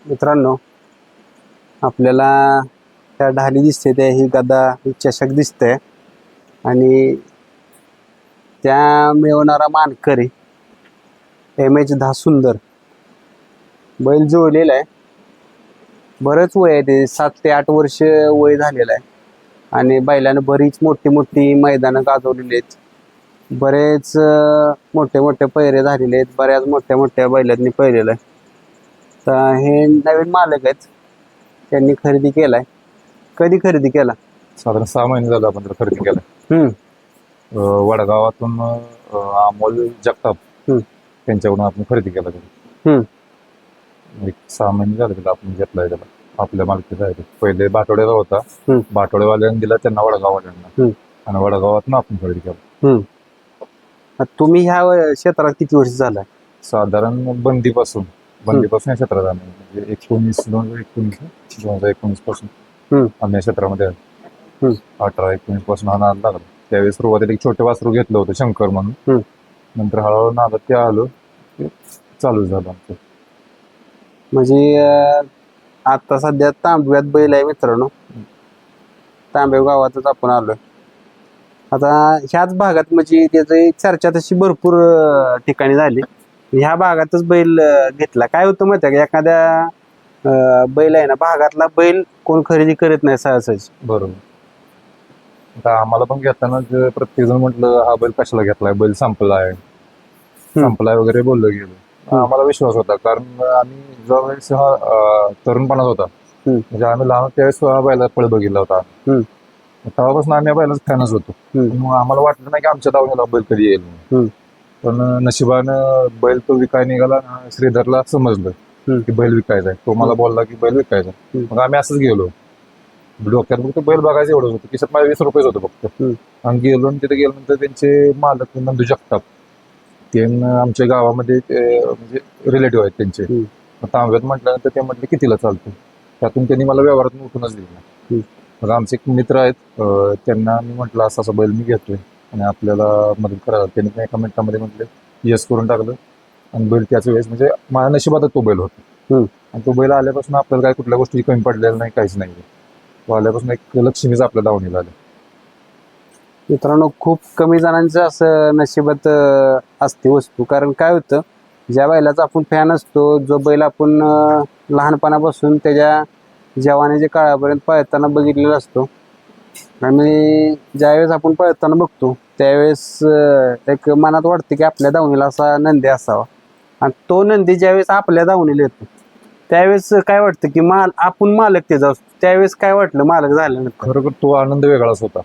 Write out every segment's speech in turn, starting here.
मित्रांनो, आपल्याला त्या ढाली दिसते त्या ही गदा ही चषक दिसते आणि त्या मिळवणारा मानकरी MH10 सुंदर बैल जुळलेला आहे. बरंच वय आहे, ते 7 ते 8 वर्ष वय झालेलं आहे आणि बैलानं बरीच मोठी मोठी मैदानं गाजवलेली आहेत. बरेच मोठे मोठे पैरे झालेले आहेत. बऱ्याच मोठ्या मोठ्या बैलांनी पहिलेलं आहे. तर हे नवीन मालक आहेत, त्यांनी खरेदी केलाय. कधी खरेदी केला? साधारण 6 महिने झालं आपण त्याला खरेदी केलं. हम्म वडगावातून अमोल जगताप हम्म त्यांच्याकडून आपण खरेदी केला त्याला. एक 6 महिने झाले त्याला आपण घेतलाय त्याला. आपल्या मालकीचा आहे तो. पहिले बाटवड्याला होता, बाटवडेवाल्यांनी दिला त्यांना वडगाववाल्यांना आणि वडगावातून आपण खरेदी केला. तुम्ही ह्या क्षेत्रात किती वर्ष झालाय? साधारण बंदीपासून या क्षेत्रात आम्ही म्हणजे 2019 पासून आम्ही या क्षेत्रामध्ये आहे. 18-19 पासून हा नाद लागला. त्यावेळेस सुरुवातीला एक छोटे वासरू घेतलं होतं शंकर म्हणून. नंतर हळूहळू नादात ते आलो, चालू झालं आमचं. म्हणजे आता सध्या तांबव्यात बैल आहे मित्रांनो. तांबेव गावातच आपण आलोय. आता ह्याच भागात म्हणजे त्याची चर्चा तशी भरपूर ठिकाणी झाली. ह्या भागातच बैल घेतला. काय होतं माहिती आहे का, एखाद्या बैल आहे ना, भागातला बैल कोण खरेदी करत नाही सहज. बरोबर. आता आम्हाला पण घेताना प्रत्येक जण म्हटलं हा बैल कशाला घेतलाय, बैल संपलाय वगैरे बोललं गेलं. आम्हाला विश्वास होता, कारण आम्ही ज्यावेळेस हा तरुणपणात होता, म्हणजे आम्ही लहान त्यावेळेस हा बैला पळ बघितला होता. तेव्हापासून आम्ही या बैलाच फॅनच होतो. मग आम्हाला वाटलं नाही की आमच्या दावणीला बैल कधी येईल. पण नशिबानं बैल तो विकाय निघाला. श्रीधरला समजलं की बैल विकायचा आहे. तो मला बोलला की बैल विकायचा. मग आम्ही असंच गेलो. डोक्यात फक्त बैल बघायचं एवढंच होतं. खिशात माझ्या 20 रुपये होतं फक्त. आणि गेलो आणि तिथे गेल्यानंतर त्यांचे मालक नंदू जगताप ते आमच्या गावामध्ये म्हणजे रिलेटिव्ह आहेत त्यांचे. तांब्यात म्हटल्यानंतर ते म्हटले कितीला चालतं. त्यातून त्यांनी मला व्यवहारातून उठूनच दिला. मग आमचे एक मित्र आहेत, त्यांना मी म्हटलं असं असं बैल मी घेतोय आणि आपल्याला मदत करायला. त्यांनी एका मिनिटामध्ये म्हटलं यस करून टाकलं आणि बैल त्याच वेळेस म्हणजे माझ्या नशिबातच तो बैल होता. आणि तो बैल आल्यापासून आपल्याला काही कुठल्या गोष्टी कमी पडलेल्या नाही, काहीच नाही. तो आल्यापासून एक लक्ष्मीच आपल्या दावणीला आलं. मित्रांनो, खूप कमी जणांचं असं नशिबात असते वस्तू. कारण काय होतं, ज्या बैलाचा आपण फॅन असतो, जो बैल आपण लहानपणापासून त्याच्या जवानीच्या काळापर्यंत पळताना बघितलेला असतो आणि ज्यावेळेस आपण पळताना बघतो त्यावेळेस एक मनात वाटते की आपल्या दावणीला असा नंदी असावा. आणि तो नंदी ज्यावेळेस आपल्या दावणीला येतो त्यावेळेस काय वाटतं की आपण मालक त्याचा असतो. त्यावेळेस काय वाटलं मालक झाल्यानंतर? खरोखर तो आनंद वेगळाच होता.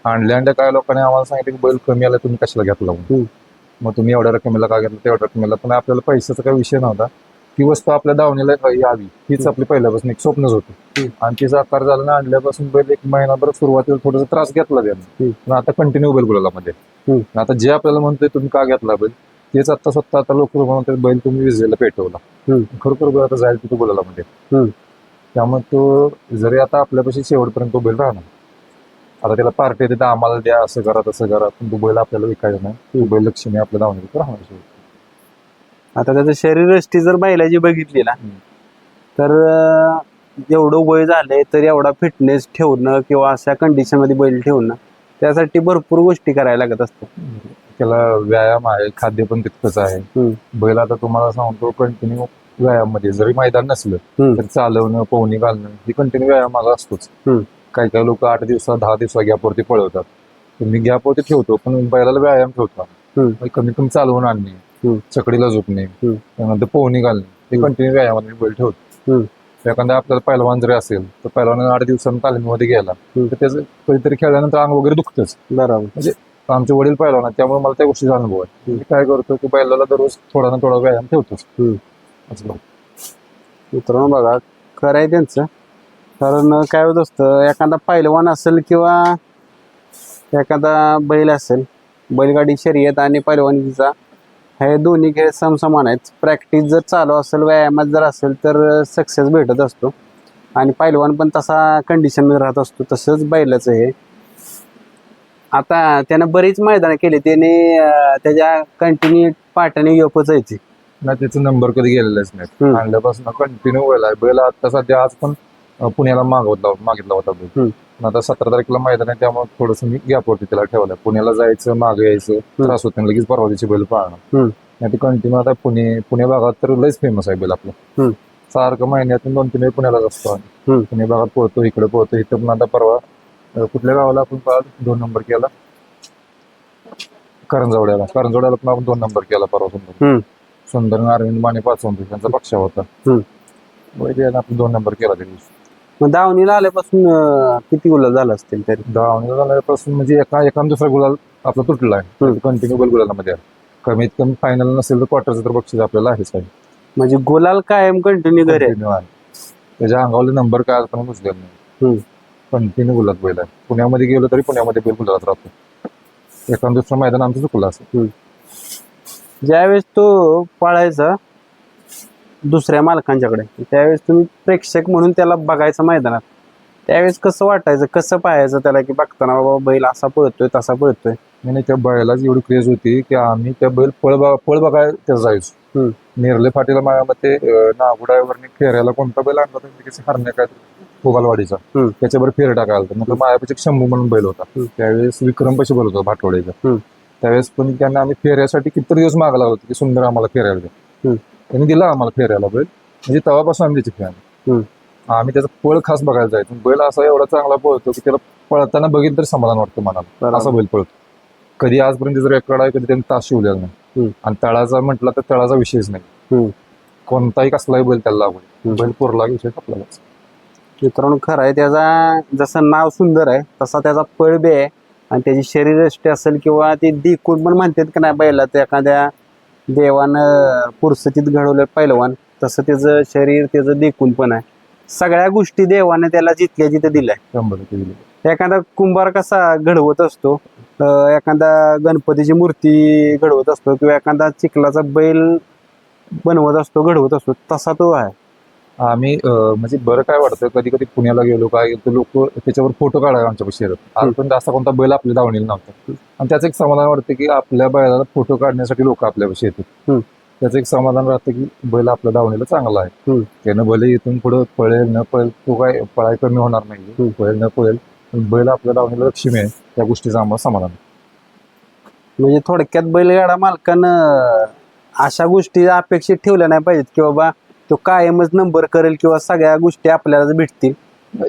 आणल्या काय लोकांनी आम्हाला सांगितलं की बैल कमी आला, तुम्ही कशाला घेतला म्हणून. मग तुम्ही एवढ्या रकमेला का घेतला, तेवढ्या रकमेला. पण आपल्याला पैशाचा काही विषय नव्हता. ती वस्तू आपल्या दावणीला यावी हीच आपली पहिल्यापासून एक स्वप्नच होतं. आणि तिचा आकार झाला ना, आणल्यापासून बैल एक महिनाभर सुरुवातीला थोडासा त्रास घेतला त्याने, पण आता कंटिन्यू बैल गुलालामध्ये. आता जे आपल्याला म्हणतोय तुम्ही का घेतला बैल, तेच आता स्वतः आता लोक म्हणतात बैल तुम्ही विजेला पेटवला. खरोखर बैल आता जाईल तिथे गुलालामध्ये. त्यामुळे तो जरी आता आपल्यापाशी शेवटपर्यंत तो बैल राहणार. आता त्याला पार्टी देता आम्हाला द्या, असं करा तसं करा, पण तो बैल आपल्याला विकायचा नाही. तो बैल लक्ष्मी आपल्या दावणीला राहणार. आता त्याचं शरीरयष्टी जर बैलाची बघितली ना, तर एवढं वय झालंय तर एवढा फिटनेस ठेवणं किंवा अशा कंडिशन मध्ये बैल ठेवणं, त्यासाठी भरपूर गोष्टी करायला लागत असतात. त्याला व्यायाम आहे, खाद्य पण तितकंच आहे. बैल आता तुम्हाला सांगतो कंटिन्यू व्यायाम मध्ये, जरी मैदान नसलं तर चालवणं, पोहणी घालणं ही कंटिन्यू व्यायाम माझा असतोच. काही काही लोक 8 दिवसा 10 दिवसा गॅपवरती पळवतात. मी गॅपवरती ठेवतो, पण बैलाला व्यायाम ठेवतो. कमी कमी चालवून आणणे, चकडीला झोपणे, त्यानंतर पोहणी घालणे, हे कंटिन्यू व्यायामात बैल ठेवतो. एखादा आपल्याला पहिलवान जरी असेल तर पहिलवान 8 दिवसांनी तालीमीमध्ये गेला तर त्याचं कधीतरी खेळल्यानंतर अंग वगैरे दुखतच. बरोबर. म्हणजे आमचे वडील पहिलवान आहेत, त्यामुळे मला त्या गोष्टीचा अनुभव आहे. मी काय करतो की बैलाला दररोज थोडा ना थोडा व्यायाम ठेवतोच. मित्रांनो बघा, खरं आहे त्यांचं. कारण काय होत असतं, एखादा पहिलवान असेल किंवा एखादा बैल असेल, बैलगाडी शर्यत आणि पहिलवानीचा हे दोन्ही खेळ समसमान आहेत. प्रॅक्टिस जर चालू असेल, व्यायामात जर असेल तर सक्सेस भेटत असतो आणि पहिलवान पण तसा कंडिशनमध्ये राहत असतो. तसंच बैलाचं हे. आता त्यानं बरीच मैदानं केली, त्याने त्याच्या कंटिन्यू पाठाने योपच यायची. ना त्याचा नंबर कधी गेलेलाच नाही. हम्म. आणल्यापासून कंटिन्यू बैल आहे. बैल आता सध्या आज पण पुण्याला मागितला होता बैल. हम्म. पण आता 17 तारखेला मैदान आहे, त्यामुळे थोडस मी गॅपवरती त्याला ठेवलाय. पुण्याला जायचं, मागे यायचं त्रास होत नाही. लगेच परवा दिवशी बैल पाळणार. हम्म. नाही ते कंटिन्यू आता पुणे भागात तर लयच फेमस आहे बैल आपलं. हम्म. सारखं महिन्यातून 2-3 वेळ पुण्यालाच असतो आम्ही. हम्म. पुणे भागात पोहतो, इकडे पोहतो. इथं पण आता परवा कुठल्या गावाला आपण 2 नंबर केला, करंजवड्याला पण आपण 2 नंबर केला परवा. सुंदर अरविंद माने पाचवंत त्यांचा पक्ष होता. आपण 2 नंबर केला त्या दिवशी. मग दावणीला आल्यापासून किती गुलाल झाला असतील तरी? दावणीला झाल्यापासून म्हणजे एका दुसरा गुलाल आपला तुटला आहे. कंटिन्यू गुलालामध्ये आहे. कमीत कमी फायनल नसेल तर क्वार्टरचं तर बक्षीस आपल्याला आहेच आहे. म्हणजे गुलाल कायम कंटिन्यू घरी आहे. Continue आहे. त्याच्या अंगावले नंबर काय पण बुजलेला नाही. कंटिन्यू गुलाल बैल आहे. पुण्यामध्ये गेलो तरी पुण्यामध्ये बैल गुलालात राहतो. एका दुसरं मैदान आमचं चुकलं असेल. ज्यावेळेस तो पळायचा दुसऱ्या मालकांच्याकडे, त्यावेळेस तुम्ही प्रेक्षक म्हणून त्याला बघायचं मैदानात, त्यावेळेस कसं वाटायचं, कसं पाहायचं त्याला, की बघताना बाबा बैल असा पळतोय तसा पळतोय? नाही, त्या बैलाची एवढी क्रेज होती की आम्ही त्या बैल पळ बघायला त्याचा जायचो. नेरले फाटीला माझ्यामध्ये नागुडावरनी फेऱ्याला कोणता बैल आणला होता, त्याची हरण्या काय फुगालवाडीचा, त्याच्यावर फेर टाकायला होता. मग माझ्यापाशी शंभू म्हणून बैल होता. त्यावेळेस विक्रमपाशी बैल होता भाटवड्याचा. त्यावेळेस पण त्यांना आम्ही फेऱ्यासाठी कितीतरी दिवस मागायला होतो की सुंदर आम्हाला फेऱ्याला द्या. त्यांनी दिला आम्हाला फेऱ्याला बैल. म्हणजे तेव्हापासून आम्ही त्याची फॅन. आम्ही त्याचा पळ खास बघायला जायचो. बैल असा एवढा चांगला पळतो की त्याला पळताना बघितलं तरी समाधान वाटतं मनाला. असा बैल पळतो. कधी आजपर्यंत जर रेकॉर्ड आहे, कधी त्यांनी तास शिवलेला नाही. आणि तळाचा म्हटलं तर तळाचा विषयच नाही. कोणताही कसलाही बैल त्याला लागू, बैल पुरला विषय आपल्याला. मित्रांनो, खरं आहे, त्याचा जसं नाव सुंदर आहे तसा त्याचा पळ बी आहे. आणि त्याची शरीरयष्टी असेल किंवा ती देखून पण म्हणतात की नाही बैलात एखाद्या देवानं पुरसतीत घडवलं पैलवान, तसं त्याचं शरीर, त्याचं देखून पण आहे. सगळ्या गोष्टी देवाने त्याला जिथल्या जिथे दिल्या. एखादा कुंभार कसा घडवत असतो, एखादा गणपतीची मूर्ती घडवत असतो, किंवा एखादा चिखलाचा बैल बनवत असतो, घडवत असतो, तसा तो आहे. आम्ही म्हणजे बरं काय वाटतं, कधी कधी पुण्याला गेलो काय तर लोक त्याच्यावर फोटो काढायला आमच्यापाशी येतात. आजपर्यंत असा कोणता बैल आपल्या दावणीला नव्हता. आणि त्याचं एक समाधान वाटतं की आपल्या बैलाला फोटो काढण्यासाठी लोक आपल्यापाशी येतात. त्याचं एक समाधान राहतं की बैल आपल्या दावणीला चांगला आहे. त्यानं भले इथून पुढे पळेल न पळेल, तो काय पळाय कमी होणार नाही, पळेल न पळेल, पण बैल आपल्या दावणीला लक्ष्मी आहे, त्या गोष्टीचं आम्हाला समाधान. म्हणजे थोडक्यात बैलगाडा मालकानं अशा गोष्टी अपेक्षित ठेवल्या नाही पाहिजेत की बाबा तो कायमच नंबर करेल किंवा सगळ्या गोष्टी आपल्याला भेटतील.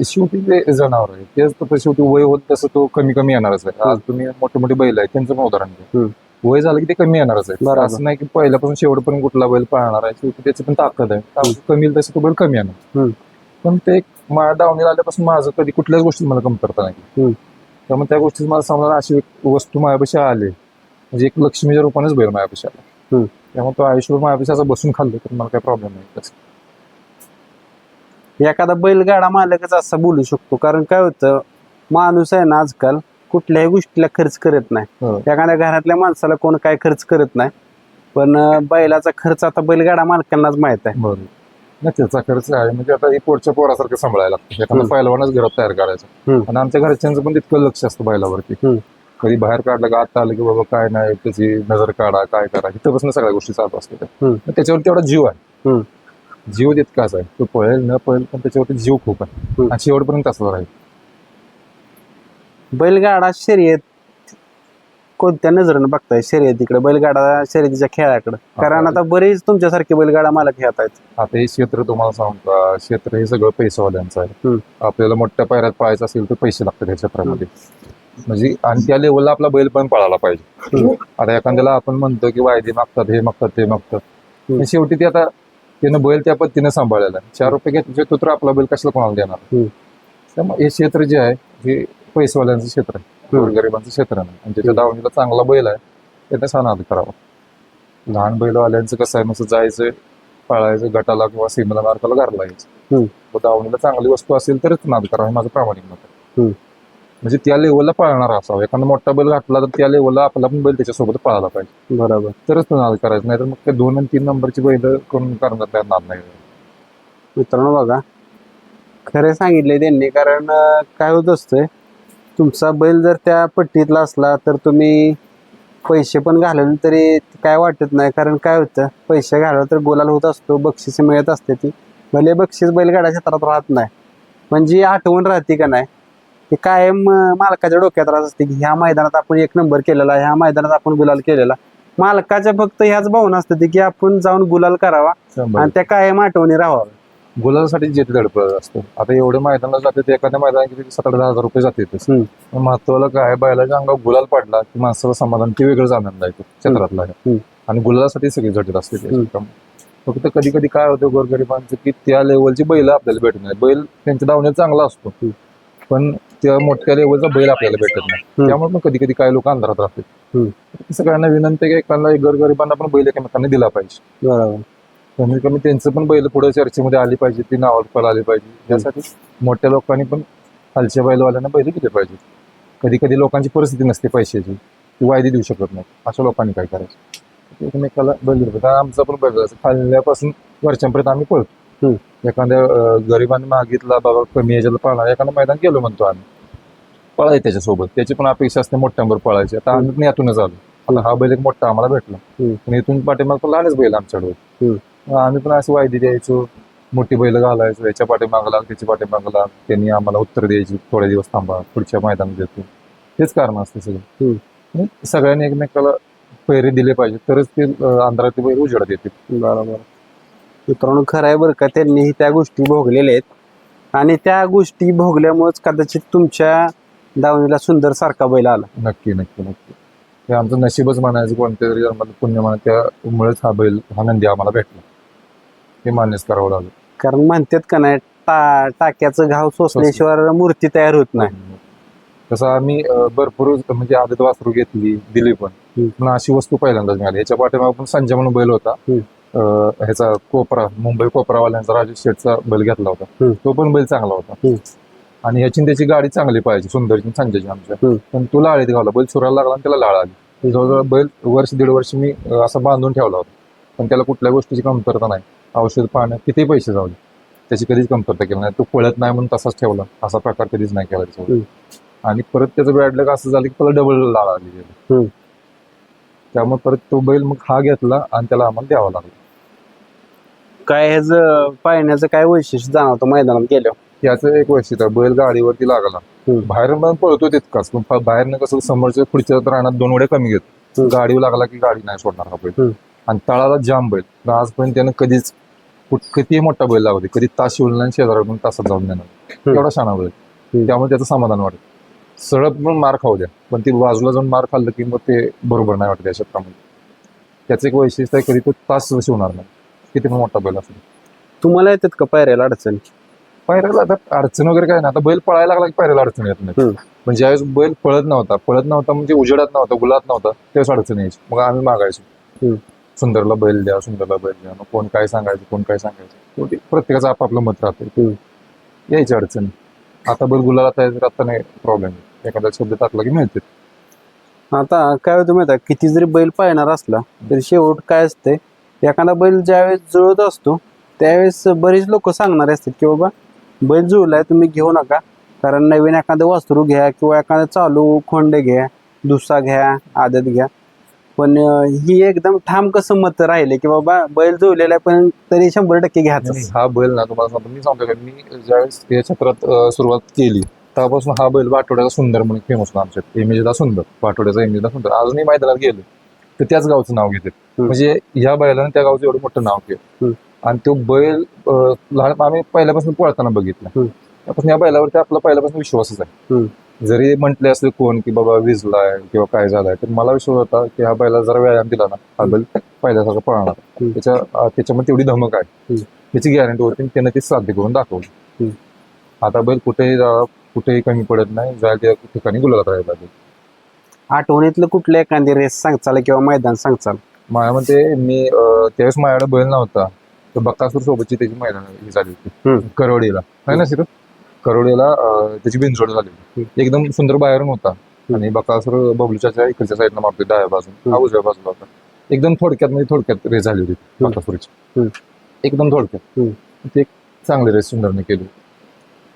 शेवटी ते जनावर आहे, तेच तर शेवटी वय होत तसं तो कमी कमी येणारच आहे. आज तुम्ही मोठे मोठे बैल आहेत त्यांचं पण उदाहरण घ्या, वय झालं की ते कमी येणारच आहे. असं नाही की पहिल्यापासून शेवटपर्यंत कुठला बैल पाळणार आहे. शेवटी त्याची पण ताकद आहे, कमी येईल तसं तो बैल कमी येणार. पण ते माझ्या दावणीला आल्यापासून माझं कधी कुठल्याच गोष्टी मला कमतरता नाही. त्यामुळे त्या गोष्टी मला समजा अशी एक वस्तू माझ्यापाशी आली म्हणजे एक लक्ष्मीच्या रूपानेच बैल माझ्यापाशी आला. त्यामुळे तो आयुष्यभर माझ्यापाशी असं बसून खाल्लं तर मला काही प्रॉब्लेम नाही. एखादा बैलगाडा मालकच असं बोलू शकतो, कारण काय होतं, माणूस आहे ना आजकाल कुठल्याही गोष्टीला खर्च करत नाही. एखाद्या घरातल्या माणसाला कोण काय खर्च करत नाही, पण बैलाचा खर्च आता बैलगाडा मालकांनाच माहित आहे. बरोबर, नाही त्याचा खर्च आहे. म्हणजे आता हे पोटच्या पोरासारखं सांभाळायला लागतं. एखादा पहिलवानच घरात तयार करायचं. आणि आमच्या घरच्यांचं पण तितकं लक्ष असतं बैलावरती. कधी बाहेर काढलं का आता आलं की बाबा काय नाही, त्याची नजर काढा, काय करा, इथं सगळ्या गोष्टी चालू असतात. त्याच्यावरती एवढा जीव आहे, जीव तितकाच आहे. तो पळेल न पळेल पण त्याच्यावरती जीव खूप आहे आणि शेवटपर्यंत असं राहील. बैलगाडा शर्यत कोणत्या नजरेनं बघताय शर्यतीकडे, बैलगाडा शर्यतीच्या खेळाकडे? कारण आता बरेच तुमच्यासारखे बैलगाडा मला खेळत आहेत. आता हे क्षेत्र तुम्हाला सांगू का, क्षेत्र हे सगळं पैसेवाल्यांचं आहे. आपल्याला मोठ्या पायऱ्यात पळायचं असेल तर पैसे लागतात त्या क्षेत्रामध्ये. म्हणजे आणि त्या लेवलला आपला बैल पण पळायला पाहिजे. आता एखाद्याला आपण म्हणतो की वायदे मागतात, हे मागतात, ते मागतात, शेवटी ते आता त्यानं बैल त्या पद्धतीने सांभाळलेला आहे. 4 रुपये घेतले तर आपला बैल कशाला कोणाला देणार? त्यामुळे हे क्षेत्र जे आहे हे पैसेवाल्यांचं क्षेत्र आहे, गोरगरिबांचं क्षेत्र नाही. आणि ज्याच्या दावणीला चांगला बैल आहे त्याने सानाद करावा. लहान बैलवाल्यांचं कसं आहे, नुसतं जायचं, पळायचं, गटाला किंवा सीमेला मार्काला घरला यायचं. दावणीला चांगली वस्तू असेल तरच नाद करावा, हे माझं प्रामाणिक मत आहे. म्हणजे त्या लेवलला पळणार असावं. एखादा मोठा बैल घातला तर त्या लेवलला आपला पण बैल त्याच्यासोबत पळायला पाहिजे. बरोबर, तरच तो नाद करायचं. नाही तर मग ते 2 आणि 3 नंबरची बैल करून करणार नाद नाही. मित्रांनो बघा, खरे सांगितले त्यांनी. कारण काय होत असतंय, तुमचा बैल जर त्या पट्टीतला असला तर तुम्ही पैसे पण घालवले तरी काय वाटत नाही, कारण काय होतं पैसे घालवलं तर गुलाल होत असतो, बक्षीस मिळत असते ती, भले बक्षीस बैलगाडा क्षेत्रात राहत नाही, पण जी आठवण राहते का नाही ते कायम मालकाच्या डोक्यात राहत असते की ह्या मैदानात आपण एक नंबर केलेला, ह्या मैदानात आपण गुलाल केलेला. मालकाच्या फक्त ह्याच भावना असते की आपण जाऊन गुलाल करावा आणि त्या कायम आठवणी राहावा. गुलालासाठी जेथे धडपड असतो. आता एवढे मैदानाला जाते ते एखाद्या मैदानात किती 7-10 रुपये जाते. महत्वाला काय, बैलाच्या अंगावर गुलाल पडला की माणसाला समाधान ते वेगळंच आनंद आहे क्षेत्रातला. आणि गुलालासाठी सगळी झटत असते ते. फक्त कधी कधी काय होतं गोरगरिबांचं की त्या लेवलची बैल आपल्याला भेटत नाही. बैल त्यांच्या धावण्यात चांगला असतो पण त्या मोठ्या लेवलचा बैल आपल्याला भेटत नाही. त्यामुळे पण कधी कधी काय लोक अंधारात राहतात. सगळ्यांना विनंती आहे की एखादा गोरगरिबांना पण बैल एकमेकांना दिला पाहिजे. बरोबर. कमीत कमी त्यांचं पण बैल पुढे चर्चेमध्ये आली पाहिजे, ती नावावर आली पाहिजे. यासाठी मोठ्या लोकांनी पण खालच्या बैलवाल्यांना बैल दिले पाहिजे. कधी कधी लोकांची परिस्थिती नसते पैशाची, ती वायदी देऊ शकत नाही, अशा लोकांनी काय करायचं, एकमेकाला बैल दिले पाहिजे. आमचा पण बैल खाल्ल्यापासून वरच्यापर्यंत आम्ही पळतो. एखाद्या गरिबांनी मागितला बाबा कमी याच्याला पळणार, एखादं मैदान गेलो म्हणतो आम्ही, पळाय त्याच्यासोबत, त्याची पण अपेक्षा असते मोठ्यांवर पळायची. आता आम्ही यातूनच आलो, आता हा बैल एक मोठा आम्हाला भेटला, पण इथून पाठीमाग पण लहानच बैल आमच्याकडे. आम्ही पण असं वायदी द्यायचो, मोठी बैल घालायचो, याच्या पाठीमागला त्याच्या पाठीमागला, त्यांनी आम्हाला उत्तर द्यायची, थोडे दिवस थांबा पुढच्या मैदानात देतो. हेच कारण असते सगळं. सगळ्यांनी एकमेकाला पैरे दिले पाहिजे तरच ते अंधारातले बैल उजेडात येतील. बरोबर. मित्रांनो खरं आहे बरं का, त्यांनीही त्या गोष्टी भोगलेल्या आहेत आणि त्या गोष्टी भोगल्यामुळेच कदाचित तुमच्या दावणीला सुंदर सारखा बैल आला. नक्की नक्की नक्की. हे आमचं नशीबच म्हणायचं, कोणत्या तरी जन्मात पुण्य म्हणा, त्यामुळेच हा बैल हा नंदी आम्हाला भेटला, हे मान्यच करावं लागलं. कारण म्हणतात का नाही, टाक्याचं घाव सोसल्याशिवाय मूर्ती तयार होत नाही. तसं आम्ही भरपूर म्हणजे आदत वासरू घेतली, दिली पण अशी वस्तू पहिल्यांदाच मिळाली. याच्या पाठीमागे पण संजय म्हणून बैल होता, ह्याचा कोपरा, मुंबई कोपरावाल्यांचा राजेश शेठचा बैल घेतला होता, तो पण बैल चांगला होता. आणि ह्याची त्याची गाडी चांगली पाहिजे, सुंदरची संजयची आमच्या, पण तो लाळीत गावला, बैल सुरायला लागला आणि त्याला लाळ आली. जवळजवळ बैल वर्ष 1.5 वर्ष मी असा बांधून ठेवला होता, पण त्याला कुठल्या गोष्टीची कमतरता नाही. औषध पाण्यात किती पैसे जाऊ दे, त्याची कधीच कमतरता केली नाही. तो पळत नाही म्हणून तसाच ठेवला, असा प्रकार कधीच नाही केला त्याच्यावर. आणि परत त्याचं बॅड लक असं झालं की त्याला डबल लाळ आली, त्यामुळे परत तो बैल मग हा घेतला आणि त्याला आम्हाला द्यावा लागला. काय ह्याचं पाळण्याचं काय वैशिष्ट्य जाणवतं मैदानात गेल्यावर? याचं एक वैशिष्ट्य, बैल गाडीवरती लागला, बाहेर पळतो तितकाच, पण बाहेरनं कसं समोरच्या पुढच्या रानात 2 उड्या कमी घेतो, गाडीवर लागला की गाडी नाही सोडणार हा बैल. आणि तळाला जाम बैल, आजपर्यंत त्यानं कधीच किती मोठा बैल लागतो, कधी तास शिवला नाही, शेजारून तासात जाऊन देणार, एवढा शाणा बैल. त्यामुळे त्याचं समाधान वाटतं. सळप पण मार खाऊ द्या, पण ती बाजूला जाऊन मार खाल्लं की मग ते बरोबर नाही वाटत. या क्षेत्रामध्ये त्याचं एक वैशिष्ट्य आहे, कधी तो तास शिवणार नाही, किती पण मोठा बैल असतो. तुम्हाला येतात का पायऱ्याला अडचण? पायऱ्याला आता अडचण वगैरे काय नाही, आता बैल पळायला लागला की पायऱ्याला अडचण येत नाही. पण ज्यावेळेस बैल पळत नव्हता म्हणजे उजेडात नव्हता, गुलात नव्हता, त्यावेळेस अडचण यायची. मग आम्ही मागायचो, सुंदरला बैल द्या, सुंदरला बैल द्या. मग कोण काय सांगायचं, कोण काय सांगायचं, प्रत्येकाचं आपापलं मत राहतं, यायची अडचण. आता बैल गुलाला तयार, आता नाही प्रॉब्लेम, एखादा शब्द टाकला की मिळते. आता काय होतं माहिती आहे, किती जरी बैल पाळणार असला तरी शेवट काय असते, एखादा बैल ज्यावेळेस जुळत असतो त्यावेळेस बरेच लोक सांगणारे असतात की बाबा बैल जुळलाय तुम्ही घेऊ नका, कारण नवीन एखादं वासरू घ्या किंवा एखादं चालू खोंड घ्या, दुसरा घ्या, आदत घ्या. पण ही एकदम ठाम कसं मत राहिले की बाबा बैल जुळलेला आहे पण तरी 100% घ्यायचं. हा बैल ना, तुम्हाला सांगतो, मी सांगतो का, मी ज्यावेळेस या क्षेत्रात सुरुवात केली तेव्हापासून हा बैल वाटोड्याचा सुंदर म्हणून फेमस होता आमच्यात. इमेजला सुंदर, वाटोड्याचा इमेजला सुंदर. अजूनही मैदानात गेलो तर त्याच गावचं नाव घेते, म्हणजे या बैलानं त्या गावचं एवढं मोठं नाव केलं. आणि तो बैल लहान आम्ही पहिल्यापासून पळताना बघितला, त्यापासून या बैलावरती आपला पहिल्यापासून विश्वासच आहे. जरी म्हटले असले कोण की बाबा विजलाय किंवा काय झालाय, तर मला विश्वास होता की हा बैला जरा व्यायाम दिला ना, हा बैल पहिल्यासारखं पळणार. त्याच्यामध्ये तेवढी धमक आहे, त्याची गॅरंटी होती, त्यानं ती साध्य करून दाखवली. आता बैल कुठेही कमी पडत नाही, जायला त्या ठिकाणी गुलालात राहिला. आठवणीतलं कुठलं एखादी रेस सांगचाल किंवा मैदान सांगचाल? माझ्यामध्ये मी त्यावेळेस माझ्याकडे बैल नव्हता, तर बकासूर सोबतची त्याची मैदान ही झाली होती करवडीला, नाही ना सिर, करवडीला त्याची बिनजोड झाली, एकदम सुंदर बाहेरून होता. आणि बकासूर बबलूच्या इकडच्या साईडला मारतोय, डाव्या बाजून, हा उजव्या बाजूला होता. एकदम थोडक्यात रेस झाली होती बकासूरची, एकदम थोडक्यात. ते चांगली रेस सुंदरने केली.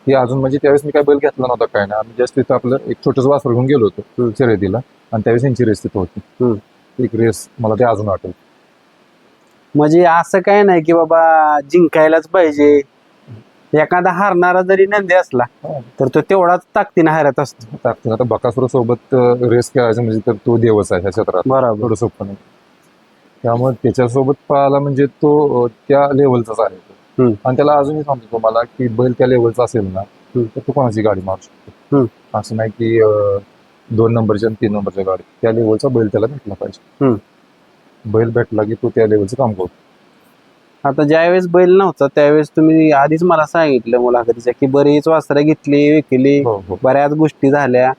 की अजून म्हणजे त्यावेळेस मी काय बैल घेतला नव्हता काय ना, आम्ही जस्ट तिथं आपलं एक छोटंसं वासर घेऊन गेलो होतो शर्यतीला, आणि त्यावेळेस यांची रेस तिथं होती. एक रेस मला ते अजून आठवत. म्हणजे असं काय नाही की बाबा जिंकायलाच पाहिजे, एखादा हारणारा जरी नंदी असला तर तो तेवढाच ताकदीने हारत असतो. आता बकासूर सोबत रेस खेळायचं म्हणजे तर तो देवच आहे ह्या क्षेत्रात, बरोबर. थोडं सोपं नाही. त्यामुळे त्याच्यासोबत पळाला म्हणजे तो त्या लेवलचाच आहे तो. आणि त्याला अजूनही सांगतो तुम्हाला की बैल त्या लेवलचा असेल ना तर तो कोणाची गाडी मारू शकतो. असं नाही की 2 नंबरची आणि 3 नंबरच्या गाडी, त्या लेवलचा बैल त्याला भेटला पाहिजे. बैल भेटला की तो त्या लेवलचं काम करतो. आता ज्यावेळेस बैल नव्हता त्यावेळेस तुम्ही आधीच मला सांगितलं मुलाखतीच्या की बरीच वासरं घेतली विकली, हो. बऱ्याच गोष्टी झाल्या.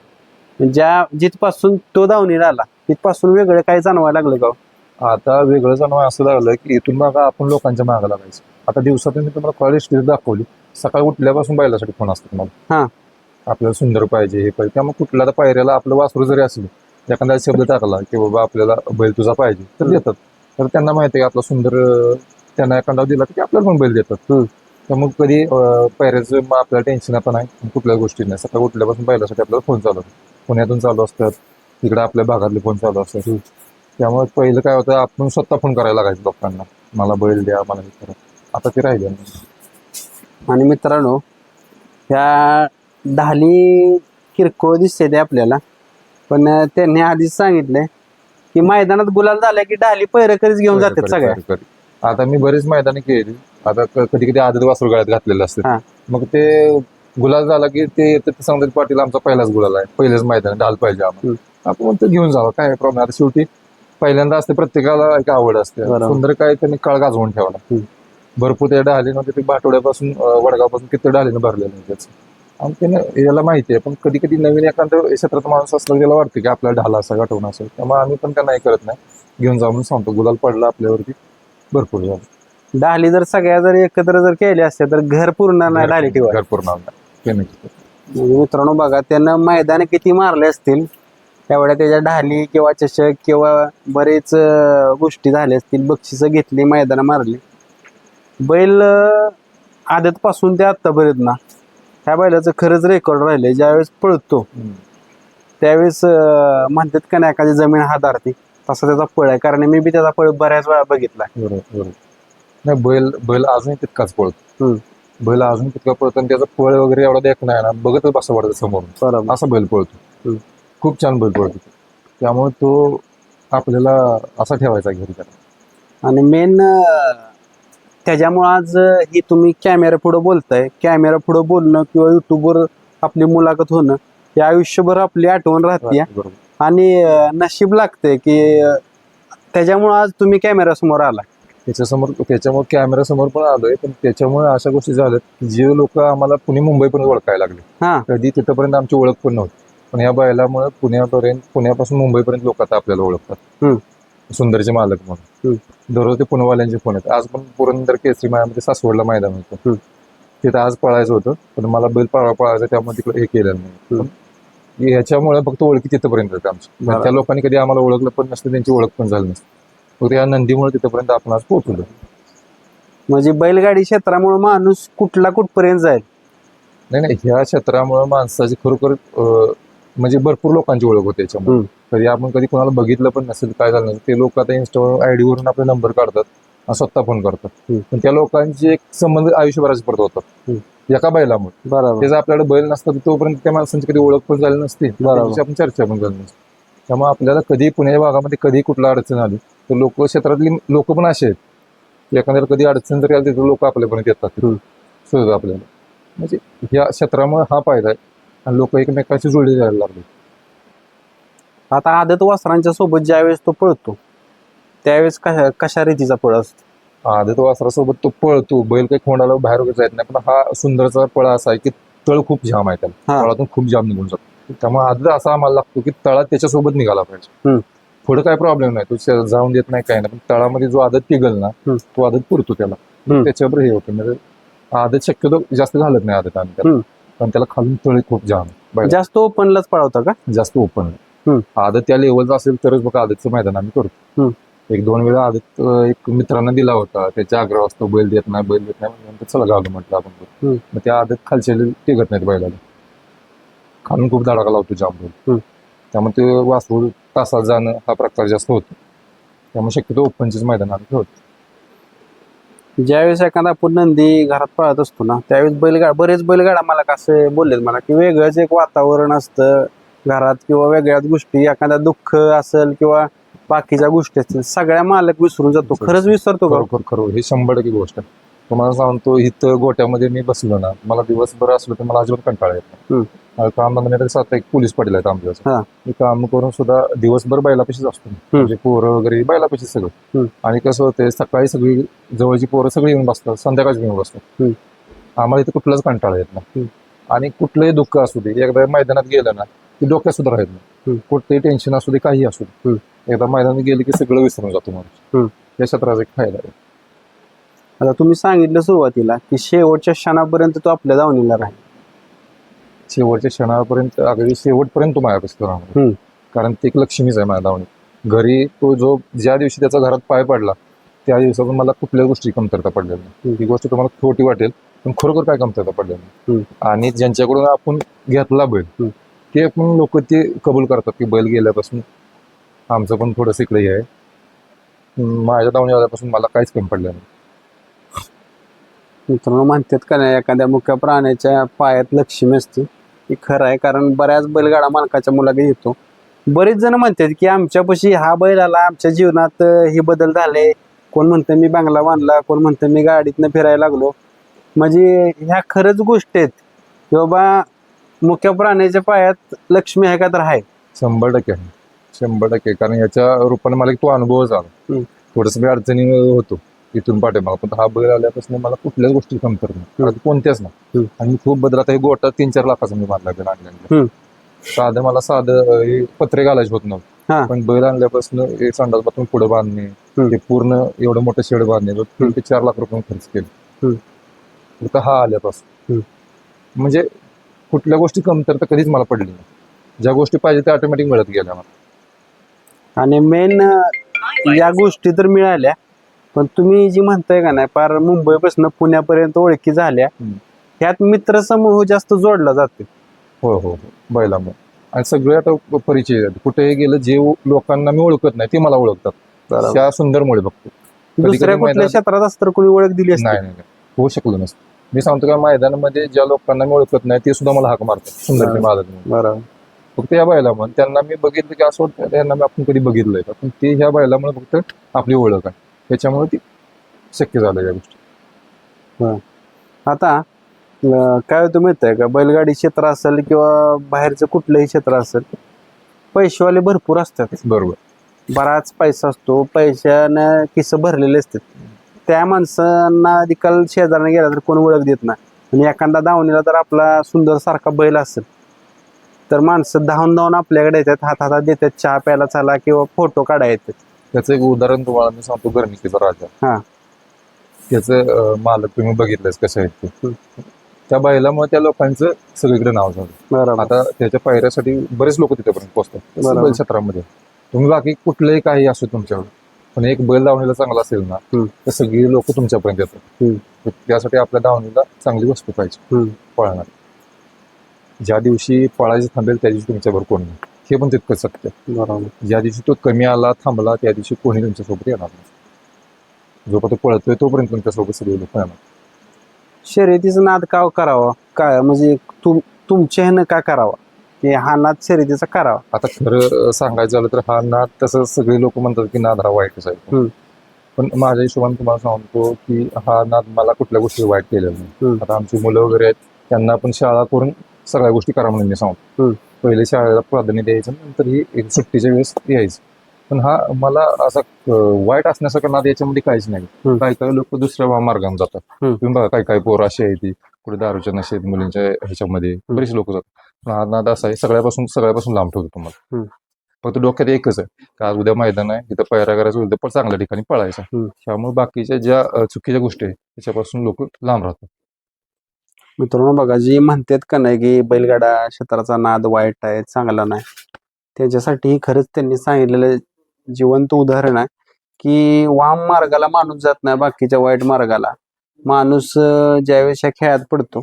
जिथपासून तो दावणीला आला तिथपासून वेगळं काय जाणवायला लागलं का? आता वेगळं जाणवं असं लागलं की इथून मग आपण लोकांच्या मागे लागायचं. आता दिवसातून मी तुम्हाला कॉलेज दाखवली, सकाळी उठल्यापासून बैलासाठी फोन असतात मला. आपल्याला सुंदर पाहिजे, हे पाहिजे. त्यामुळे कुठल्या पायऱ्याला आपलं वासरू जरी असलं, एखादा शब्द टाकला की बाबा आपल्याला बैल तुझा पाहिजे तर देतात. तर त्यांना माहिती आहे की आपला सुंदर त्यांना एखादा दिला की आपल्याला पण बैल देतात. त्यामुळे कधी पायऱ्याचं आपल्याला टेन्शन आता नाही, कुठल्या गोष्टी नाही. सकाळी उठल्यापासून बैलासाठी आपल्याला फोन चालू असतात, पुण्यातून चालू असतात, तिकडे आपल्या भागातले फोन चालू असतात. त्यामुळे पहिलं काय होतं, आपण स्वतः फोन करायला लागायचं लोकांना, मला बैल द्या, मला हे करा. आता ते राहिले नाही. आणि मित्रांनो, ह्या ढाली किरकोळ दिसते ते आपल्याला, पण त्यांनी आधीच सांगितलंय की मैदानात गुलाल झाला की ढाली पैरकरीच घेऊन जातात सगळ्या. आता मी बरेच मैदानी केली. आता कधी कधी आदत वासरू गळ्यात घातलेलं असतं, मग ते गुलाल झाला की ते येतं ते सांगतात पाटील आमचा पहिलाच गुलाल आहे, पहिलेच मैदान ढाल पाहिजे आम्हाला. आपण म्हणतो घेऊन जावं, काय प्रॉब्लेम. आता शेवटी पहिल्यांदा असते, प्रत्येकाला एक आवड असते. सुंदर काय त्यांनी काळ गाजवून ठेवला. भरपूर त्या ढालीनं ते बाटवड्यापासून वडगावपासून किती ढालीनं भरलेलं आहे त्याचं, आणि त्यानं याला माहिती आहे. पण कधी कधी नवीन एखादा क्षेत्रात माणूस असला त्याला वाटतं की आपला ढाला असा गाठवून असेल, त्यामुळे आम्ही पण काय नाही करत नाही, घेऊन जाऊन सांगतो गुलाल पडला आपल्यावरती भरपूर झालं. ढाली जर सगळ्या जर एकत्र जर केले असते तर घर पूर्ण नाही ढाली ठेवायला. घर पूर्ण नाही. मित्रांनो बघा, त्यानं मैदान किती मारले असतील त्यावेळेला त्याच्या ढाली किंवा चषक किंवा बरेच गोष्टी झाल्या असतील, बक्षिसं घेतली, मैदान मारली. बैल आदत पासून ते आतापर्यंत ना ह्या बैलाचं खरंच रेकॉर्ड राहिलंय. ज्यावेळेस पळतो त्यावेळेस म्हणतात का नाही एखादी जमीन हातारती, तसा त्याचा पळ आहे. कारण मी बी त्याचा पळ बऱ्याच वेळा बघितला. बरोबर. नाही, बैल अजूनही तितकाच पळतो. बैल अजून तितका पळतो आणि त्याचा पळ वगैरे एवढा देख नाही ना, बघतच बसं वाटतं समोरून, असा बैल पळतो. खूप छान बैल पळतो. त्यामुळे तो आपल्याला असा ठेवायचा घरी त्याला. आणि मेन त्याच्यामुळे आज ही तुम्ही कॅमेरा पुढे बोलताय, कॅमेरा पुढे बोलणं किंवा युट्यूबवर आपली मुलाखत होणं हे आयुष्यभर आपली आठवण राहते. आणि नशीब लागते की त्याच्यामुळे आज तुम्ही कॅमेरा समोर आला. त्याच्यामुळे कॅमेरा समोर पण आलोय, पण त्याच्यामुळे अशा गोष्टी झाल्यात जे लोक आम्हाला पुणे मुंबईपर्यंत ओळखायला लागले. कधी तिथपर्यंत आमची ओळख पण नव्हती, पण या बैलामुळे पुण्यापासून मुंबईपर्यंत लोक आता आपल्याला ओळखतात. सुंदरचे मालक म्हणून दररोज ते पुणेवाल्यांचे फोन आहेत. आज पण पुरंदर केसरी मैदानामध्ये सासवडला मैदान होतं, तिथं आज पळायचं होतं, पण मला बैल पळायचं त्यामुळे तिकडे हे केलं नाही. ह्याच्यामुळे फक्त ओळखी तिथपर्यंत येते आमची. त्या लोकांनी कधी आम्हाला ओळखलं पण नसतं, त्यांची ओळख पण झाली नसते. फक्त या नंदीमुळे तिथपर्यंत आपण आज पोहोचलो. म्हणजे बैलगाडी क्षेत्रामुळे माणूस कुठपर्यंत जाईल. नाही, ह्या क्षेत्रामुळे माणसाची खरोखर म्हणजे भरपूर लोकांची ओळख होते याच्यामुळे. कधी आपण कधी कोणाला बघितलं पण नसेल, काय झालं नसेल, ते लोक आता इंस्टावर आयडी वरून आपले नंबर काढतात आणि स्वतः फोन करतात. पण त्या लोकांचे एक संबंध आयुष्यभराचे परत होतात एका बैलामुळे. त्याचा आपल्याकडे बैल नसतात तोपर्यंत त्या माणसांची कधी ओळख पण झाली नसते, आपण चर्चा पण झाली नसते. त्यामुळे आपल्याला कधी पुणे भागामध्ये कधी कुठला अडचण आली तर क्षेत्रातली लोक पण असे आहेत, एखाद्याला कधी अडचण जरी आली तर लोक आपल्यापर्यंत येतात सहज आपल्याला. म्हणजे या क्षेत्रामुळे हा फायदा आहे आणि लोक एकमेकांशी जोडले जायला लागले. आता आदत वासरांच्या सोबत ज्यावेळेस तो पळतो त्यावेळेस कशा रीतीचा पळ असतो? आदत वासरासोबत तो पळतो, बैल काही खोंडाला बाहेर वगैरे जात नाही, पण हा सुंदरचा पळ असा आहे की तळ खूप जाम आहे त्याला, तळातून खूप जाम निघून जातो. त्यामुळे आदत असा आम्हाला लागतो की तळात त्याच्यासोबत निघाला पाहिजे. पुढे काय प्रॉब्लेम नाही, तो जाऊन देत नाही काय नाही, पण तळामध्ये जो आदत टिगल ना तो आदत पुरतो त्याला, त्याच्यावर हे होतं. म्हणजे आदत शक्यतो जास्त घालत नाही आदत आम्ही त्याला, पण त्याला खालून तळी खूप जाम. जास्त ओपनलाच पळवता का? जास्त ओपन. आदत त्या लेवलचा असेल तरच बघा आदतचं मैदान आम्ही करतो. एक 2 वेळा आदत एक मित्रांना दिला होता. त्याच्या आग्रह असतो बैल देत नाही नंतर चला घालू म्हटलं आपण बैल. हम्म. मग त्या आदत खालचे टिकत नाहीत बैलाला. खालून खूप धडाका लावतो जाम बैल. हम्म. त्यामुळे ते वासरू तासात जाणं हा प्रकार जास्त होतो. त्यामुळे शक्यतो ओपनचीच मैदान आम्ही ठेवतो. ज्यावेळेस एखादा आपण नंदी घरात पाळत असतो ना, त्यावेळेस बरेच बैलगाडा मला असे बोललेत मला की वेगळंच एक वातावरण असतं घरात, किंवा वेगळ्याच गोष्टी, एखादा दुःख असेल किंवा बाकीच्या गोष्टी असतील, सगळ्या मालक विसरून जातो. खरंच विसरतो का? खरोखर ही 100% गोष्ट आहे. तुम्हाला सांगतो इथं गोट्यामध्ये मी बसलो ना, मला दिवसभर असलो तर मला अजिबात कंटाळा येत नाही. हम्म. काम धंद्यामध्ये सात एक पोलीस पाटील आहेत आमच्या. हा. मी काम करून सुद्धा दिवसभर बैलापाशीच असतो. म्हणजे पोरं वगैरे बैलापाशी सगळं. हम्म. आणि कसं होतंय सकाळी सगळी जवळची पोरं सगळी येऊन बसतात, संध्याकाळी येऊन बसतात. आम्हाला इथं कुठलाच कंटाळा येत नाही. आणि कुठलंही दुःख असू दे, एकदा मैदानात गेलं ना की डोक्यात सुद्धा राहत नाही. कुठलंही टेन्शन असू दे, काही असू दे, एकदा मैदानात गेले की सगळं विसरून जातो माणूस. या क्षेत्राचा एक फायदा आहे. आता तुम्ही सांगितलं सुरुवातीला की शेवटच्या क्षणापर्यंत तो आपल्या दावणीला राहील. शेवटच्या क्षणापर्यंत अगदी शेवटपर्यंत तो माझ्यापासून राहणार. कारण ते एक लक्ष्मीच आहे माझ्या दावणीत. घरी तो ज्या दिवशी त्याचा घरात पाय पडला त्या दिवसापासून मला कुठल्याच गोष्टी कमतरता पडलेली नाही. ही गोष्ट तुम्हाला छोटी वाटेल पण खरोखर काय कमतरता पडलेली नाही. आणि ज्यांच्याकडून आपण घेतला बैल ते पण लोक ते कबूल करतात की बैल गेल्यापासून आमचं पण थोडंसं इकडे हे आहे. माझ्या दावणी आल्यापासून मला काहीच कमी पडलं नाही. मित्रांनो, म्हणतात का नाही, एखाद्या मुख्य प्राण्याच्या पायात लक्ष्मी असते. हे खरं आहे, कारण बऱ्याच बैलगाडा मालकाच्या मुलाखती येतो. बरेच जण म्हणतात की आमच्यापाशी हा बैल आला, आमच्या जीवनात हे बदल झाले. कोण म्हणतं मी बंगला बांधला, कोण म्हणतं मी गाडीतनं फिरायला लागलो. म्हणजे ह्या खरंच गोष्टी आहेत की बाबा मुख्य प्राण्याच्या पायात लक्ष्मी आहे का, तर आहे. 100% आहे, 100%. कारण याच्या रूपाने मला एक तो अनुभव झाला. थोडस मी अडचणी होतो इथून पाठीमाग, पण हा बैल आल्यापासून मला कुठल्याच गोष्टी कमतरत नाही, कोणत्याच नाही. आणि खूप बदल. आता हे गोटा 3-4 लाखाचा मी बांधला बैल आणल्यानंतर. साधं मला हे पत्रे घालायचे होत नव्हते, पण बैल आणल्यापासून हे संडास बाथरूम पुढे बांधणे, ते पूर्ण एवढं मोठं शेड बांधणे 3 ते 4 लाख रुपये खर्च केले फक्त हा आल्यापासून. म्हणजे कुठल्या गोष्टी कमतरता कधीच मला पडली नाही. ज्या गोष्टी पाहिजे त्या ऑटोमॅटिक मिळत गेल्या मला. आणि मेन या गोष्टी तर मिळाल्या, पण तुम्ही जी म्हणताय का नाही, पार मुंबईपासून पुण्यापर्यंत ओळखी झाल्या, ह्यात मित्रसमूह जास्त जोडला जातो. हो हो हो, बैलामुळे. आणि सगळे आता परिचय, कुठेही गेलं जे लोकांना मी ओळखत नाही ते मला ओळखतात. त्या सुंदरमुळे बघतो. दुसऱ्या कुठल्या क्षेत्रात असतं कोणी ओळख दिली असती? नाही, होऊ शकलो नसतं. मी सांगतो का मैदानामध्ये ज्या लोकांना मी ओळखत नाही ते सुद्धा मला हाक मारतात सुंदर मालक. बरोबर. फक्त या बैलामुळे त्यांना मी बघितलं की असं वाटतं त्यांना मी आपण कधी बघितलंय का, पण ते ह्या बैलामुळे फक्त आपली ओळख आहे, त्याच्यामुळे ती शक्य झालं या गोष्टी. आता काय होतं माहित आहे का, बैलगाडी क्षेत्र असेल किंवा बाहेरचं कुठलंही क्षेत्र असेल, पैसेवाले भरपूर असतात. बरोबर. बराच पैसा असतो, पैशानं किस्से भरलेले असतात. त्या माणसांना अधिकाल शेजारने गेला तर कोण ओळख देत नाही. आणि एखादा दावणीला तर आपला सुंदर सारखा बैल असेल तर माणसं धावून आपल्याकडे येतात, हातात देतात, चहा प्यायला चला किंवा फोटो काढायला येतात. त्याचं एक उदाहरण तुम्हाला मी सांगतो, गर्णिकीचा राजा. त्याचं मालक तुम्ही बघितलंच कसं आहे ते. त्या बैलामुळे त्या लोकांचं सगळीकडे नाव झालं. आता त्याच्या पायऱ्यासाठी बरेच लोक तिथेपर्यंत पोहोचतात बैल क्षेत्रामध्ये. तुम्ही बाकी कुठलंही काही असो तुमच्याकडे, पण एक बैल दावणीला चांगला असेल ना तर सगळी लोक तुमच्यापर्यंत येतात. त्यासाठी आपल्या दावणीला चांगली वस्तू पाहिजे पळणार. ज्या दिवशी पळायचं थांबेल त्या दिवशी तुमच्यावर कोण नाही, हे पण तितकंच सत्य. ज्या दिवशी तो कमी आला, थांबला, त्या दिवशी कोणी तुमच्यासोबत येणार नाही. जोपर्यंत पळतोय तोपर्यंत तुमच्यासोबत सगळे लोक येणार. शर्यतीचा नाद का करावा, काय म्हणजे तुमच्या ह्यानं का करावा, की हा नाद शर्यतीचा करावा? आता खरं सांगायचं झालं तर हा नाद, तसं सगळे लोक म्हणतात की नाद हा वाईटच आहे, पण माझ्या हिशोबाने तुम्हाला सांगतो की हा नाद मला कुठल्या गोष्टी वाईट केलेल्या नाही. आता आमची मुलं वगैरे आहेत, त्यांना आपण शाळा करून सगळ्या गोष्टी करा म्हणून मी सांगतो. पहिले शाळेला प्राधान्य द्यायचं, नंतर ही एक सुट्टीच्या वेळेस यायचं. पण हा मला असा वाईट असण्यासारखा नाद याच्यामध्ये काहीच नाही. काही काही लोक दुसऱ्या मार्गाने जातात. तुम्ही बघा काही काही पोरं अशी आहे ती कुठे दारूच्या नशेत मुलींच्या ह्याच्यामध्ये बरेच लोक जातात. पण हा नाद असा आहे सगळ्यापासून लांब ठेवतो तुम्हाला. फक्त डोक्यात एकच आहे की आज उद्या मैदान आहे, तिथं पायऱ्या करायचं, उद्या पण चांगल्या ठिकाणी पळायचं. त्यामुळे बाकीच्या ज्या चुकीच्या गोष्टी आहेत त्याच्यापासून लोक लांब राहतात. मित्रांनो बघा, जी म्हणतात का नाही की बैलगाडा क्षेत्राचा नाद वाईट आहे, चांगला नाही, त्याच्यासाठी खरंच त्यांनी सांगितलेलं जिवंत उदाहरण आहे की वाम मार्गाला माणूस जात नाही, बाकीच्या वाईट मार्गाला माणूस ज्यावेळेस या खेळात पडतो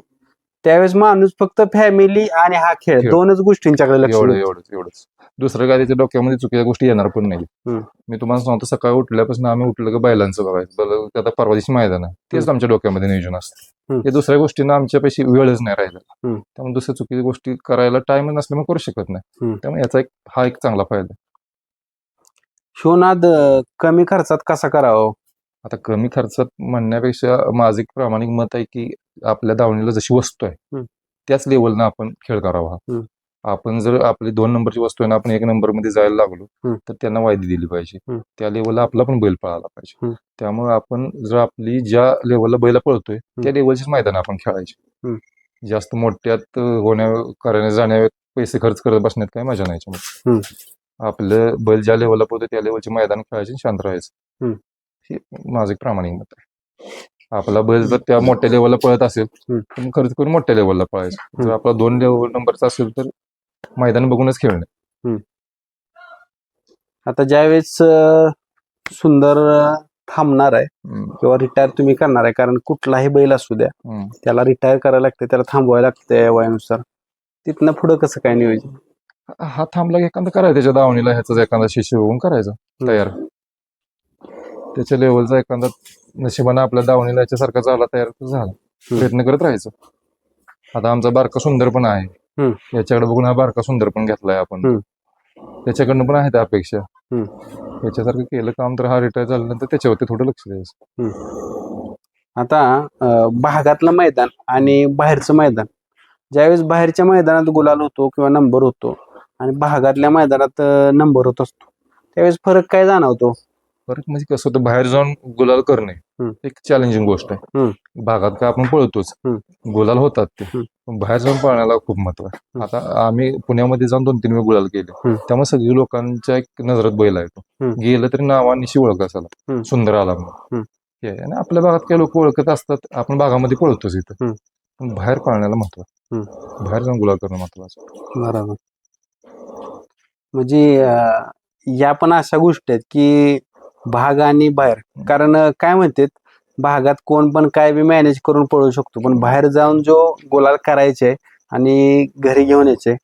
त्यावेळेस माणूस फक्त फॅमिली आणि हा खेळ खेळ. दोनच गोष्टींच्याकडे लक्ष देतो. एवढंच दुसरं काय त्याच्या डोक्यामध्ये चुकीच्या गोष्टी येणार पण नाही. हम्म. मी तुम्हाला सांगतो, सकाळी उठल्यापासून आम्ही उठलं की बैलांचं बघायचं, आता परवा दिवशी मैदान आहे, तेच आमच्या डोक्यामध्ये नियोजन असतं. हम्म. हे दुसऱ्या गोष्टींना आमच्यापाशी वेळच नाही राहिला. हम्म. त्यामुळे दुसऱ्या चुकीच्या गोष्टी करायला टाइम नसल्यामुळे करू शकत नाही. हम्म. त्यामुळे याचा हा एक चांगला फायदा. शिवनाद कमी खर्चात कसा करावा? आता कमी खर्चात म्हणण्यापेक्षा माझं एक प्रामाणिक मत आहे की आपल्या दावणीला जशी वस्तू आहे हम्म. त्याच लेवलनं आपण खेळ करावा. हम्म. आपण जर आपली 2 नंबरची वस्तू आहे ना, आपण 1 नंबर मध्ये जायला लागलो हम्म. तर त्यांना वायदी दिली पाहिजे. हम्म. त्या लेवलला आपला पण बैल पळाला पाहिजे. हम्म. त्यामुळे आपण जर आपली ज्या लेवलला बैल पळतोय त्या लेवलचीच मैदान आपण खेळायचे. हम्म. जास्त मोठ्यात करण्या जाण्या पैसे खर्च करत बसण्यात काही मजा नाही याच्यामध्ये. आपलं बैल ज्या लेवलला पळतोय त्या लेवलची मैदान खेळायचे, शांत राहायचं. हे माझं एक प्रामाणिक मत आहे. आपला बैल जर त्या मोठ्या लेवलला पळत असेल तर मग खर्च करून मोठ्या लेवलला पळायचं. जर आपला 2 नंबरचा असेल तर मैदान बघूनच खेळणे. आता ज्यावेळेस सुंदर थांबणार आहे किंवा रिटायर तुम्ही करणार आहे, कारण कुठलाही बैल असू द्या त्याला रिटायर करायला लागते, त्याला थांबवायला लागते वयानुसार, तिथनं पुढं कसं काय नियोजन? हा थांबला की एखादा करायचा त्याच्या दावणीला ह्याचाच एखादा शिष्य होऊन करायचा तयार. त्याच्या लेवलचा एखादा नशिबाने आपल्या दावणीला याच्यासारखा झाला तयार तर झाला, प्रयत्न करत राहायचं. आता आमचा बारका सुंदर पण आहे, याच्याकडे बघून हा बारका सुंदर पण घेतलाय आपण, त्याच्याकडनं पण आहे त्या अपेक्षा. याच्यासारखं केलं काम तर हा रिटायर झाल्यानंतर त्याच्यावरती थोडं लक्ष द्यायचं. आता भागातलं मैदान आणि बाहेरचं मैदान, ज्यावेळेस बाहेरच्या मैदानात गुलाल होतो किंवा नंबर होतो आणि भागातल्या मैदानात नंबर होत असतो त्यावेळेस फरक काय जाणवतो? फरक म्हणजे कसं होतं, बाहेर जाऊन गुलाल करणे एक चॅलेंजिंग गोष्ट आहे. भागात काय आपण पळतोच, गुलाल होतात ते, पण बाहेर जाऊन पळण्याला खूप महत्व आहे. आता आम्ही पुण्यामध्ये जाऊन 2-3 वेळा गुलाल केले, त्यामुळे सगळी लोकांच्या एक नजरात बैल आहे तो. गेलं तरी नावानिशी ओळख असायला सुंदर आला म्हणून. आणि आपल्या भागात काही लोक ओळखत असतात, आपण भागामध्ये पळतोच इथं, पण बाहेर पळण्याला महत्व आहे. बाहेर जाऊन गुलाल करणं महत्वाचं. बरोबर. म्हणजे या पण अशा गोष्टी आहेत की भाग आणि बाहेर, कारण काय म्हणतात भागात कोण पण काय बी मॅनेज करून पळू शकतो, पण बाहेर जाऊन जो गुलाल करायचे आणि घरी घेऊन यायचे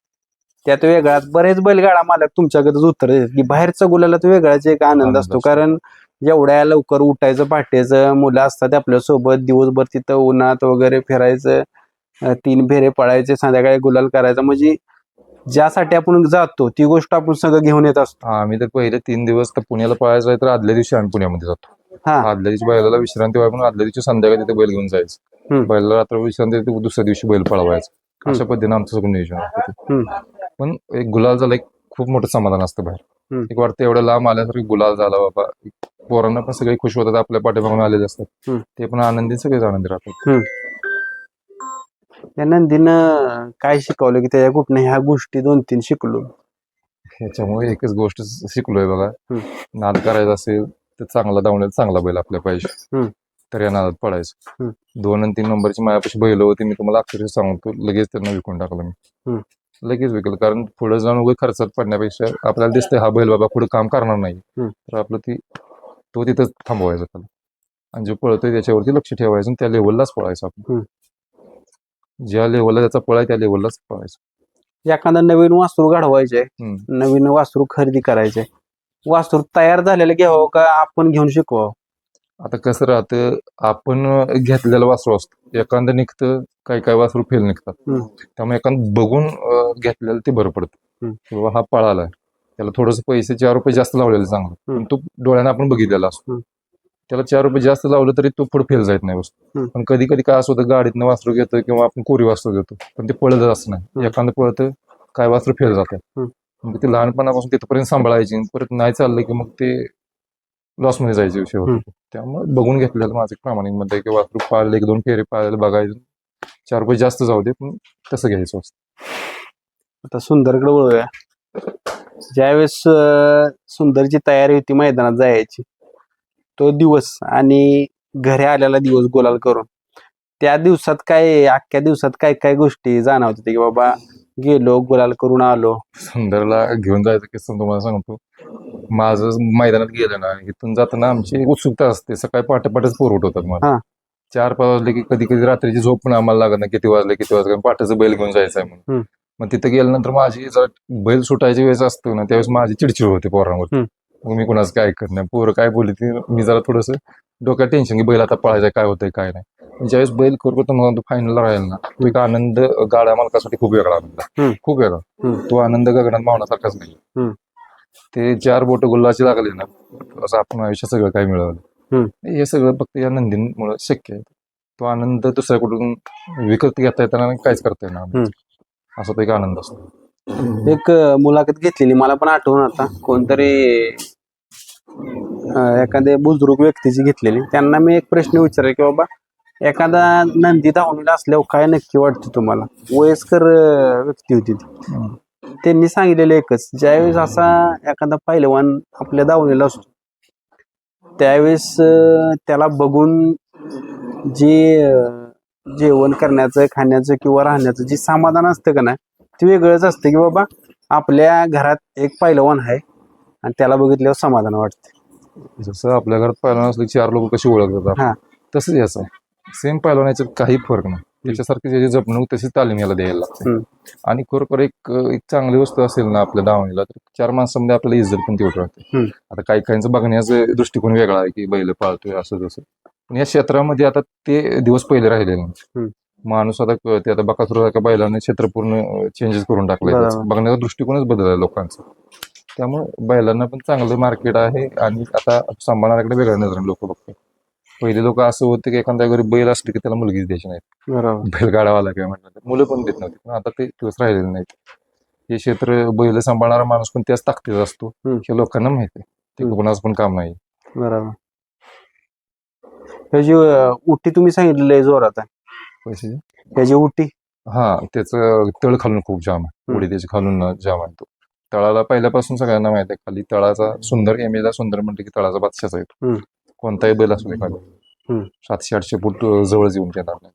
त्यात वेगळाच. बरेच बैलगाडा मालक तुमच्याकडेच उत्तर देतात की बाहेरचा गुलालात वेगळाच एक आनंद असतो, कारण एवढ्या लवकर उठायचं, पहाटेचं, मुलं असतात आपल्यासोबत, दिवसभर तिथं उन्हात वगैरे फिरायचं, 3 फेरे पळायचे, संध्याकाळी गुलाल करायचा, म्हणजे ज्यासाठी आपण जातो ती गोष्ट आपण सगळं घेऊन येत असतो. आम्ही तर पहिले 3 दिवस तर पुण्याला पळायचं आहे तर आदल्या दिवशी आम्ही पुण्यामध्ये जातो. आदल्या दिवशी बैलाला विश्रांती व्हावी, आदल्या दिवशी संध्याकाळी तिथे बैल घेऊन जायचं, बैलाला रात्र विश्रांती, दुसऱ्या दिवशी बैल पळवायचं. अशा पद्धतीने आमचं सगळं नियोजन होतं. पण एक गुलाल झाला, एक खूप मोठं समाधान असतं बाहेर. एक वाटतं एवढं लांब आल्यासारखी गुलाल झाला बाबा, पोरांना पण सगळे खुश होतात, आपल्या पाठीमागून आलेले असतात, ते पण आनंदी, सगळेच आनंदी राहतात. या नंदीनं काय शिकवलं की त्याच्या कुठनं ह्या गोष्टी 2-3 शिकलो? ह्याच्यामुळे एकच गोष्ट शिकलोय बघा, नाद करायचा असेल तर चांगला धावण्यात चांगला बैल आपल्या पाहिजे, तर या नादात पडायचं. 2 आणि 3 नंबरची मायापाशी बैल होती, मी तुम्हाला अक्षरशः सांगतो, लगेच त्यांना विकून टाकलं मी, लगेच विकलं. कारण पुढे जाऊन उगाच खर्चात पडण्यापेक्षा आपल्याला दिसतंय हा बैल बाबा पुढे काम करणार नाही, तर आपलं तो तिथं थांबवायचा त्याला, आणि जो पळतोय त्याच्यावरती लक्ष ठेवायचं आणि त्या लेवललाच पळायचं. आपण ज्या लेवलला त्याचा पळ आहे त्या लेवललाच पळायचं. एखादा नवीन वासरू घडवायचे, नवीन वासरू खरेदी करायचे, वासरू तयार झालेलं घ्यावं का आपण घेऊन शिकवावं? आता कसं राहतं, आपण घेतलेलं वासरू असतं, एखादं निघतं, काही वासरू फेल निघतात, त्यामुळे एखादं बघून घेतलेलं ते बरं पडतं. किंवा हा पळाला, त्याला थोडंसं पैसे 4 रुपये जास्त लावलेलं चांगलं, पण तो डोळ्यानं आपण बघितलेला असतो, त्याला 4 रुपये जास्त लावलं तरी तो पुढे फेल जात नाही वस्तू. पण कधी कधी काय असं होतं, गाडीतनं वासरू घेतो किंवा आपण कोरी वासरू घेतो, पण ते पळत असं नाही, एखादं पळतं, काय वासरू फेल जातात, मग ते लहानपणापासून तिथपर्यंत सांभाळायची, परत नाही चाललं की मग ते लॉसमध्ये जायचे विषय होतो. त्यामुळे बघून घेतलेलं माझं प्रामाणिक मत आहे की वासरू पाळले, 1-2 फेरे पाळायला बघायचं, 4 रुपये जास्त जाऊ दे, पण तसं घ्यायचं असतं. आता सुंदरकडे वळूया. ज्यावेळेस सुंदरची तयारी होती मैदानात जायची, तो दिवस आणि घरी आलेला दिवस गुलाल करून, त्या दिवसात काय, अख्ख्या दिवसात काय काय गोष्टी जाणवत होती की बाबा गेलो, गुलाल करून आलो? सुंदरला घेऊन जायचं किस्सा तुम्हाला सांगतो. माझं मैदानात गेलं ना इथून जाताना आमची उत्सुकता असते. सकाळी पहाटेच पोर उठवतात मला. हा. 4-5 वाजले की कधी कधी रात्रीची झोप पण आम्हाला लागत नाही, किती वाजले कारण पहाटेचं बैल घेऊन जायचं आहे म्हणून. मग तिथे गेल्यानंतर माझी जर बैल सुटायची वेळेस असतो ना त्यावेळेस माझी चिडचिड होते पोरांवर. मग मी कुणाचं काय ऐकत नाही. पोरं काय बोलली ती मी जरा थोडंसं डोक्यात टेन्शन की बैल आता पळायचं काय होतंय काय नाही. ज्यावेळेस बैल करतो मग फायनलला राहील ना तो एक आनंद गाड्या मालकासाठी खूप वेगळा आनंद, खूप वेगळा. तो आनंद गगनात मावण्यासारखाच नाही. ते 4 बोट गुल्लाची लागले ना असं आपण आयुष्यात सगळं काय मिळवलं. हे सगळं फक्त या नंदीमुळे शक्य आहे. तो आनंद दुसऱ्या कुठून विकत घेता येताना काहीच करता येणार, असा तो एक आनंद असतो. एक मुलाखत घेतलेली मला पण आठवण आता, कोणतरी एखाद्या बुजुर्ग व्यक्तीची घेतलेली. त्यांना मी एक प्रश्न विचारला की बाबा एखादा नंदी धावणीला असल्यावर काय नक्की वाटतं तुम्हाला. वयस्कर व्यक्ती होती ती. त्यांनी सांगितलेलं एकच, ज्यावेळेस असा एखादा पहिलवान आपल्या दावणीला असतो त्यावेळेस त्याला बघून जे जेवण करण्याचं खाण्याचं किंवा राहण्याचं जे समाधान असतं का नाही ते वेगळंच असतं. की बाबा आपल्या घरात एक पहिलवान आहे आणि त्याला बघितल्यावर समाधान वाटतं. जसं आपल्या घरात पहिलवान असलं 4 लोक कशी ओळखतात तसंच याचं आहे. सेम पहिलवान याच्यात काही फरक नाही. त्याच्यासारखी त्याची जपणूक तशी तालीम याला द्यायला लागते. आणि खरोखर एक चांगली वस्तू असेल ना आपल्या दावणीला तर 4 माणसांमध्ये आपल्याला इज्जत पण तेवढी राहते. आता काही काहींचं बघण्याचा दृष्टिकोन वेगळा आहे की बैल पाळतोय असं तसं, पण या क्षेत्रामध्ये आता ते दिवस पहिले राहिलेले नाही. माणूस आता कळते, आता बकासूर बैलाने क्षेत्र पूर्ण चेंजेस करून टाकलंय. बघण्याचा दृष्टिकोनच बदलला लोकांचा. त्यामुळे बैलांना पण चांगलं मार्केट आहे आणि आता सांभाळणाऱ्याकडे वेगळ्या नजरेने लोक बघतात. पहिले लोक असं होते की एखाद्या घरी बैल असले की त्याला मुलगीच द्यायची नाही, बैलगाडावाला काय म्हटलं मुलं पण देत नव्हती. पण आता ते दिवस राहिलेले नाहीत. हे क्षेत्र बैल सांभाळणारा माणूस पण त्याच ताकदीचा असतो हे लोकांना माहिती आहे. ते कोणाचं पण काम नाही. बरोबर. त्याची उटी तुम्ही सांगितलेली जोरात आहे पैसे त्याची उटी. त्याचं तळ खालून खूप जाम आहे. उडी त्याची खालून जाम आहे. तो तळाला पहिल्यापासून सगळ्यांना माहिती आहे. खाली तळाचा सुंदर एमेला सुंदर म्हणते की तळाचा बादशाच आहे. कोणताही बैल असू दे खाली 700-800 फूट जवळ येऊन येणार नाही.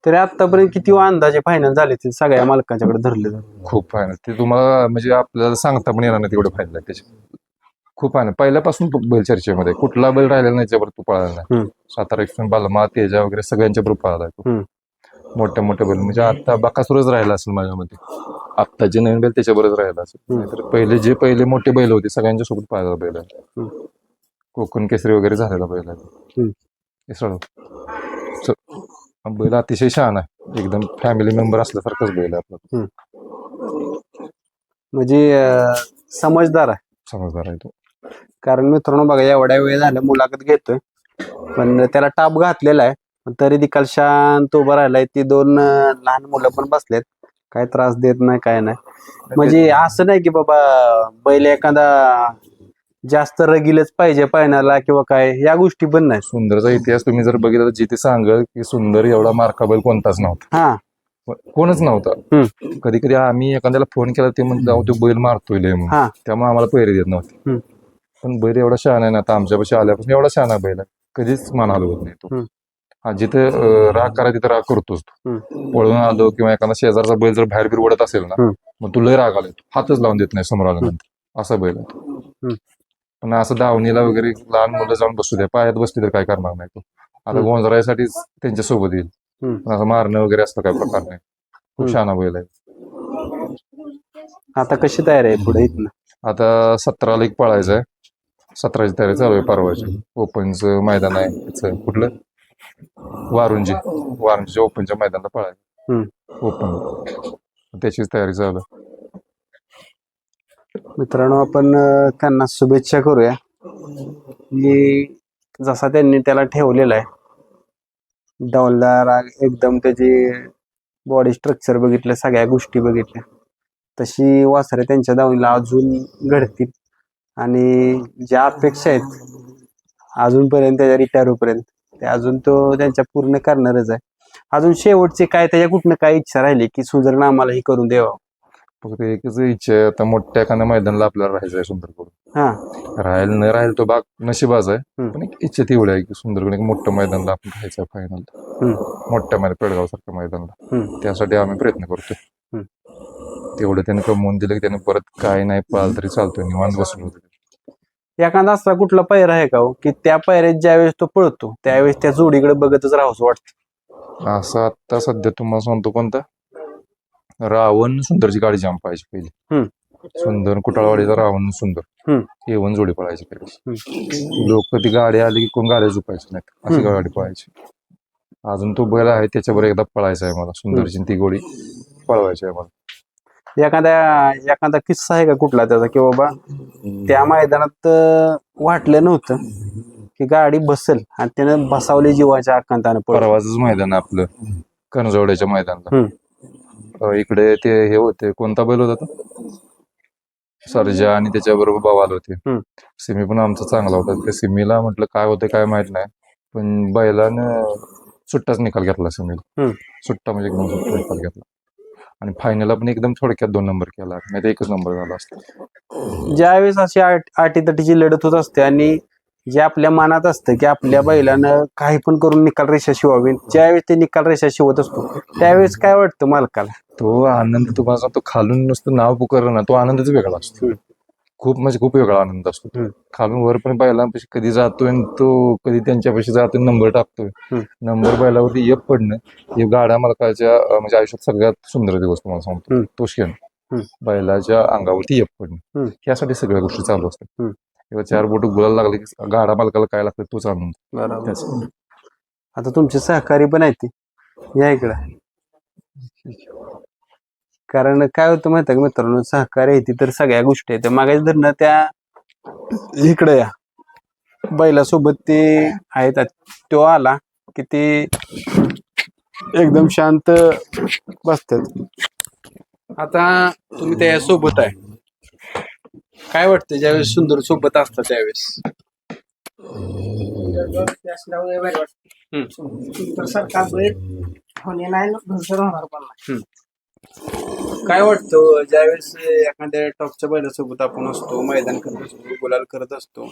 तरी आतापर्यंत किती अंदाजे फायनल झाले ते सगळ्या मालकांच्याकडे धरले? खूप फायनल ते तुम्हाला म्हणजे आपल्याला सांगता पण येणार नाही तेवढं फायनल आहे त्याचे. खूप फायनल पहिल्यापासून बैल चर्चेमध्ये कुठला बैल राहिलेला नाही त्याच्यावर तू पळाला नाही. सातारा एक्सप्रेस बालमा तेजा वगैरे सगळ्यांच्या बरोबर पळाला तो. मोठ्या मोठ्या बैल म्हणजे आता बकासूरच राहिला असेल माझ्यामध्ये. आता जे नवीन बैल त्याच्याबरोबर राहिला असेल. नाहीतर पहिले मोठे बैल होते सगळ्यांच्या सोबत पाहायला बैल आहे. कोकण केसरी वगैरे झालेला बैल आहे. बैल अतिशय छान आहे. एकदम फॅमिली मेंबर असल्यासारखंच बैल आहे आपलं. म्हणजे समजदार आहे तो. कारण मित्रांनो बघा एवढ्या वेळ झाला मुलाखत घेतोय पण त्याला टाप घातलेला आहे, तरी देखील शांत उभा राहिलाय. ती 2 लहान मुलं पण बसलेत, काय त्रास देत नाही काय नाही. म्हणजे असं नाही की बाबा बैल एखादा जास्त रगीलच पाहिजे पाहण्याला किंवा काय, या गोष्टी पण नाही. सुंदरचा इतिहास तुम्ही जर बघितला तर जिथे सांगल की सुंदर एवढा मार्का बैल कोणताच नव्हता. कोणच नव्हता. कधी कधी आम्ही एखाद्याला फोन केला ते म्हणतो तो बैल मारतोय म्हणून, त्यामुळे आम्हाला पैरे देत नव्हते. पण बैल एवढा शहाणा आहे ना, आता आमच्यापाशी आल्यापासून एवढा शहाणा बैल आहे, कधीच मान हलवत नाही तो. जिथे राग करा तिथे राग करतोच तो. वळून आलो किंवा एखादा शेजारचा बैल जर बाहेर बिर ओढत असेल ना मग तू लय राग आला हातच लावून देत नाही समोर आल्यानंतर, असा बैल आहे तो. पण असं दावणीला वगैरे लहान मुलं जाऊन बसू द्या, पायात बसली तर काय करणार नाही तो. आता गोंजरायसाठीच त्यांच्या सोबत येईल, पण असं मारणं वगैरे असतं काय प्रकार नाही. खूप शहाणा बैल आहे. आता कशी तयारी आहे पुढे इथनं? आता 17ला एक पळायचं आहे. 17ची तयारी चालू आहे. परवाची ओपनचं मैदान आहे त्याचं कुठलं वारुंजीच्या ओपनच्या मैदानाला पळायचं ओपन, त्याचीच तयारी चालू आहे. मित्रांनो आपण त्यांना शुभेच्छा करूया की जसा त्यांनी त्याला ठेवलेला आहे डौलदार, एकदम त्याची बॉडी स्ट्रक्चर बघितलं, सगळ्या गोष्टी बघितल्या, तशी वासरे त्यांच्या दावणीला अजून घडतील. आणि ज्या अपेक्षा आहेत अजूनपर्यंत त्याच्या रिटायर होईपर्यंत ते अजून तो त्यांच्या पूर्ण करणारच आहे. अजून शेवटचे काय त्याच्या कुठनं काय इच्छा राहिली की सुधारणा आम्हाला ही करून द्यावं? फक्त एकच इच्छा आहे, आता मोठ्या एखाद्या मैदानाला आपल्याला राहायचं आहे सुंदरकडून. राहायला न राहील तो भाग नशिबाच आहे, पण एक इच्छा तेवढी आहे की सुंदरकडून एक मोठ्या मैदानाला आपण राहायचं फायनल, मोठ्या पेडगाव सारख्या मैदानाला. त्यासाठी आम्ही प्रयत्न करतोय. तेवढं त्याने कमवून दिलं की त्याने परत काय नाही पळाल तरी चालतोय, निवांत बसून होते. एखादा असा कुठला पायरा आहे का हो की त्या पायऱ्यात ज्यावेळेस तो पळतो त्यावेळेस त्या जोडीकडे बघतच राहावंसं वाटतं? असं आता सध्या तुम्हाला सांगतो कोणता रावण सुंदरची गाडी जाम पाहिजे पहिली. हम्म. सुंदर कुटाळवाडीचा रावण सुंदर हम्म. हे जोडी पळायची पहिली. लोक ती गाडी आली की कोण गाड्या झुकायची नाहीत अशी गाडी पळायची. अजून तो बैल आहे त्याच्यावर एकदा पळायचा आहे मला. सुंदरची ती गोडी पळवायची आहे मला. एखादा किस्सा आहे का कुठला त्याचा की बाबा त्या मैदानात वाटलं नव्हतं की गाडी बसेल आणि त्यानं बसावली जीवाच्या आकांतानं पळवली? परवाच मैदान आहे आपलं कणजवड्याच्या मैदानाला. इकडे ते हे होते कोणता बैल होता तो सर्जा आणि त्याच्याबरोबर बवाल होते. सिमी पण आमचा चांगला होता. त्या सिमीला म्हटलं काय होतं काय माहित नाही पण बैलानं सुट्टाच निकाल घेतला सिमीला. सुट्टा म्हणजे एकदम सुट्टा निकाल घेतला आणि फायनलला पण एकदम थोडक्यात 2 नंबर केला नाही तर 1च नंबर झाला असता. ज्यावेळेस अशी आटीतटीची लढत होत असते आणि जे आपल्या मनात असतं की आपल्या बैलानं काही पण करून निकाल रेषा शिवावी, ज्यावेळेस ते निकाल रेषा शिवत असतो त्यावेळेस काय वाटतं मालकाला? तो आनंद तुम्हाला तो खालून नुसतं नाव पुकारलं ना तो आनंदच वेगळा असतो. खूप म्हणजे खूप वेगळा आनंद असतो. खालून वर पण बैलांपाशी कधी जातोय आणि तो कधी त्यांच्यापाशी जातोय नंबर टाकतोय. नंबर बैलावरती येप पडणं हे गाड्या मालकाच्या म्हणजे आयुष्यात सगळ्यात सुंदर दिवस तुम्हाला सांगतो. तो क्षण बैलाच्या अंगावरती येप पडणं यासाठी सगळ्या गोष्टी चालू असतात. किंवा 4 बोट गुलाल लागले की गाडा मालकाला काय लागतं तोच आनंद. बरोबर. आता तुमचे सहकारी पण आहेत ते या इकडे, कारण काय होतं माहिती का मित्रांनो, सहकारी आहे ती तर सगळ्या गोष्टी आहेत. मागायचं धरणं त्या इकडे या बैलासोबत ते आहेत. तो आला की ते एकदम शांत बसतात. आता तुम्ही त्या सोबत आहे, काय वाटतं ज्यावेळेस सुंदर सोबत असतात त्यावेळेस? काय वाटतं ज्यावेळेस एखाद्या टॉपच्या बैलासोबत आपण असतो, मैदान करत असतो, गुलाल करत असतो?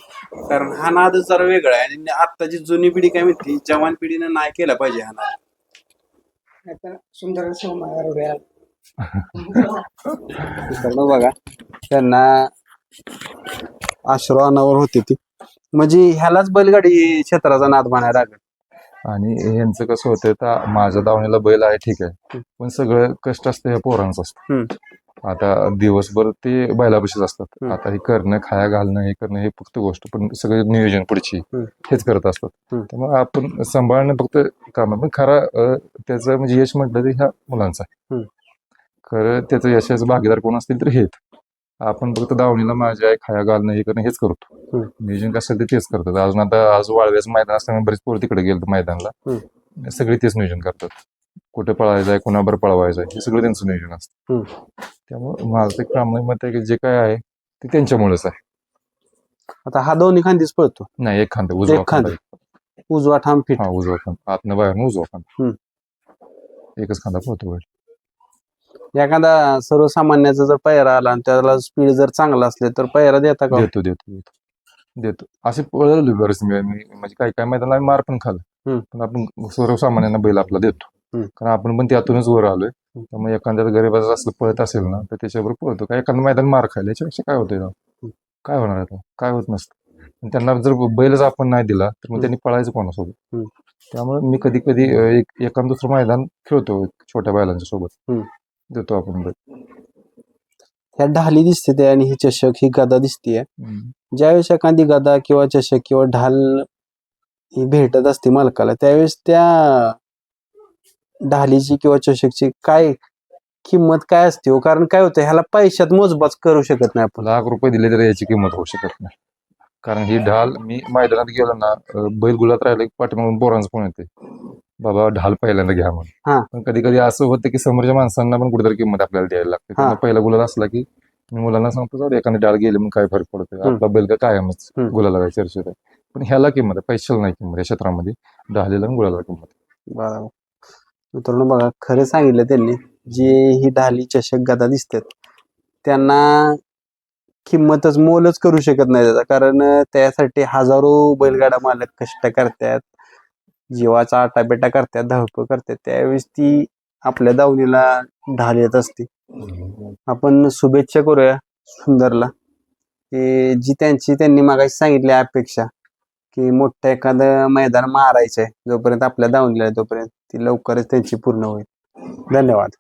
कारण हा नादच जरा वेगळा आहे आणि आत्ताची जुनी पिढी काय म्हणते, जवान पिढीनं नाही केला पाहिजे हा नाद. सुंदर बघा त्यांना अश्रू अनावर होते ती, म्हणजे ह्यालाच बैलगाडी क्षेत्राचा नाद म्हणायला लागला. आणि यांचं कसं होतं तर माझ्या दावणीला बैल आहे ठीक आहे पण सगळं कष्ट असतं हे पोरांचं असतं. आता दिवसभर ते बैलापाशीच असतात. आता हे करणं खाया घालणं हे करणं हे फक्त गोष्ट पण सगळं नियोजन पुढची हेच करत असतात. त्यामुळे आपण सांभाळणं फक्त काम पण खरा त्याचं म्हणजे यश म्हटलं तर ह्या मुलांचं आहे. खरं त्याचं यशाचं भागीदार कोण असतील तर हेच आपण फक्त दावणीला माझ्या आहे खाया घालणं हे करणं हेच करतो. नियोजन कसं ते तेच करतात. अजून आता आज वाळव्याचं मैदान असताना बरेच पोरं तिकडे गेलं मैदानाला, सगळे तेच नियोजन करतात. कुठे पळायचं आहे कोणाबर पळवायचं आहे हे सगळं त्यांचं नियोजन असतं. त्यामुळे माझं एक प्रामाणिक मत आहे की जे काय आहे ते त्यांच्यामुळेच आहे. आता हा दोन्ही खांदीच पळतो? नाही एक खांदा उजवा खांदा. उजवा ठाम फिट. हा उजवा खांदा आतनं बाहेर उजवा खांदा एकच खांदा पळतो. एखादा सर्वसामान्याचा जर पायरा आला आणि त्याला स्पीड जर चांगला असले तर पायरा देता का? देतो देतो देतो देतो असे पळलो बरेच मी म्हणजे काही काही मैदानाला मार पण खाल्ला पण आपण सर्वसामान्यांना बैल आपला देतो. कारण आपण पण त्यातूनच वर आलोय. त्यामुळे एखाद्या गरीबाचं असलं पळत असेल ना तर त्याच्याबरोबर पळतो. काय एखादं मैदान मार खायला याच्यापेक्षा काय होतंय काय होणार आहे काय होत नसतं. त्यांना जर बैलच आपण नाही दिला तर मग त्यांनी पळायचं कोणासोबत. त्यामुळे मी कधी कधी एखादं दुसरं मैदान खेळतो छोट्या बैलांच्या सोबत देतो आपण बैल. ह्या ढाली दिसते ते आणि ही चषक ही गदा दिसते. ज्यावेळेस एखादी गदा किंवा चषक किंवा ढाल ही भेटत असते मालकाला त्यावेळेस त्या ढालीची किंवा चषकची काय किंमत काय असते हो? कारण काय होतं ह्याला पैशात मोजबाच करू शकत नाही आपण. लाख रुपये दिले तरी याची किंमत होऊ शकत नाही. कारण ही ढाल मी मैदानात गेलो ना बैल गुलात राहिले पाठीमागून पोरांचं पण येते बाबा ढाल पहिल्यांदा घ्या म्हणून. पण कधी कधी असं होतं की समोरच्या माणसांना पण कुठेतरी किंमत आपल्याला द्यायला लागते. त्यांना पहिला गुलाल असला की मी मुलांना सांगतो जाऊ एखादी डाळ गेली मग काय फरक पडतोय आपला बैल कायमच गुलाला काय चर्चेत आहे. पण ह्याला किंमत आहे पैशाला नाही किंमत या क्षेत्रामध्ये ढालीला गुलाला किंमत. बरोबर मित्रांनो बघा खरं सांगितलं त्यांनी, जी ही ढाली चषक गदा दिसतात त्यांना किंमतच मोलच करू शकत नाही त्याचा. कारण त्यासाठी हजारो बैलगाडा मालक कष्ट करतात, जीवाचा आटापेटा करतात, धावपळ करतात, त्यावेळेस ती आपल्या दावणीला ढाल येत असते. आपण शुभेच्छा करूया सुंदरला की जी त्यांनी मागाशी सांगितली अपेक्षा की मोठं एखादं मैदान मारायचंय जोपर्यंत आपल्या दावणीला तोपर्यंत ती लवकरच त्यांची पूर्ण होईल. धन्यवाद.